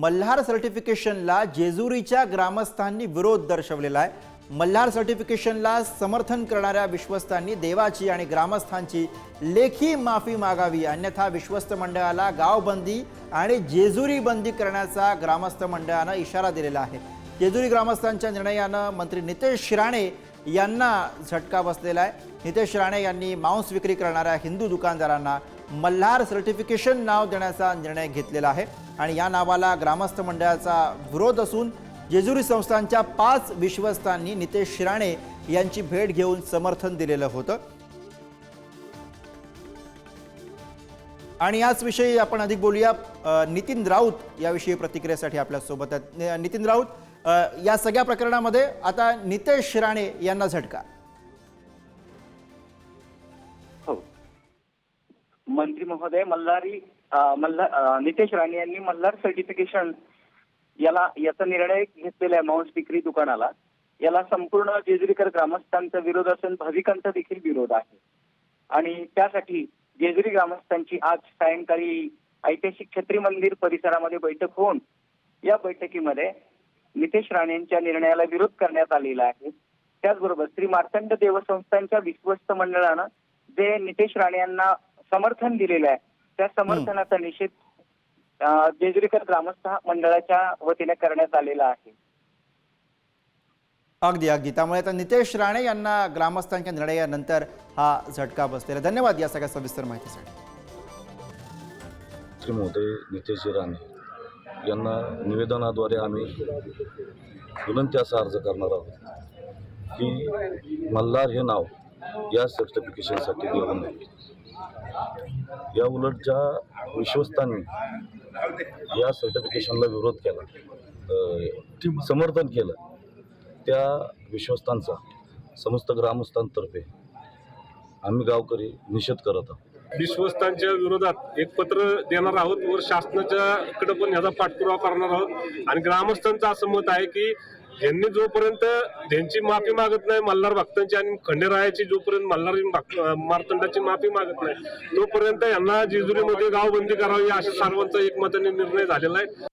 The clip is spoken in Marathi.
मल्हार सर्टिफिकेशनला जेजुरीच्या ग्रामस्थांनी विरोध दर्शवलेला आहे। मल्हार सर्टिफिकेशनला समर्थन करणाऱ्या विश्वस्तांनी देवाची आणि ग्रामस्थांची लेखी माफी मागावी, अन्यथा विश्वस्त मंडळाला गावबंदी आणि जेजुरी बंदी करण्याचा ग्रामस्थ मंडळानं इशारा दिलेला आहे। जेजुरी ग्रामस्थांच्या निर्णयानं मंत्री नितेश राणे यांना झटका बसलेला आहे। नितेश राणे यांनी मांस विक्री करणाऱ्या हिंदू दुकानदारांना मल्हार सर्टिफिकेशन नाव देण्याचा निर्णय घेतलेला आहे आणि या नावाला ग्रामस्थ मंडळाचा विरोध असून जेजुरी संस्थांच्या 5 विश्वस्तांनी नितेश राणे यांची भेट घेऊन समर्थन दिलेलं होतं। आणि याच विषयी आपण अधिक बोलूया। नितीन राऊत याविषयी प्रतिक्रियेसाठी आपल्या सोबत आहेत। नितीन राऊत, या सगळ्या प्रकरणामध्ये आता नितेश राणे यांना झटका। हो, मंत्री महोदय नितेश राणे यांनी मल्हार सर्टिफिकेशन याचा निर्णय घेतलेला आहे। मांस विक्री दुकानाला याला संपूर्ण जेजुरीकर ग्रामस्थांचा विरोध असून भाविकांचा देखील विरोध आहे आणि त्यासाठी जेजुरी ग्रामस्थांची आज सायंकाळी ऐतिहासिक छत्री मंदिर परिसरामध्ये बैठक होऊन या बैठकीमध्ये नितेश राणे यांच्या निर्णयाला विरोध करण्यात आलेला आहे। त्याचबरोबर श्री मार्तंड देवस्थानच्या विश्वस्त मंडळानं जे नितेश राणे यांना समर्थन दिलेलं आहे त्या समर्थनाचा निषेध जेजुरीकर ग्रामस्थ मंडळाच्या वतीने करण्यात आलेला आहे। अगदी त्यामुळे आता नितेश राणे यांना ग्रामस्थांच्या निर्णयानंतर हा झटका बसलेला। धन्यवाद या सगळ्या सविस्तर माहितीसाठी। श्री महोदय नितेश राणे यांना निवेदनाद्वारे आम्ही विनंती असा अर्ज करणार आहोत की मल्हार हे नाव या सर्टिफिकेशनसाठी देऊ नये। या उलट ज्या विश्वस्तांनी या सर्टिफिकेशनला विरोध केला, समर्थन केलं, त्या विश्वस्तांचा समस्त ग्रामस्थांतर्फे आम्ही गावकरी निषेध करत आहोत। विश्वस्तांच्या विरोधात एक पत्र देणार आहोत व शासनाच्याकडे पण ह्याचा पाठपुरावा करणार आहोत आणि ग्रामस्थांचं असं मत आहे की यांनी जोपर्यंत त्यांची माफी मागत नाही मल्हार भक्तांची आणि खंडेरायाची जोपर्यंत मल्हार मार्तंडाची माफी मागत नाही तोपर्यंत यांना जेजुरीमध्ये गावबंदी करावी अशा सर्वांचा एकमताने निर्णय झालेला आहे।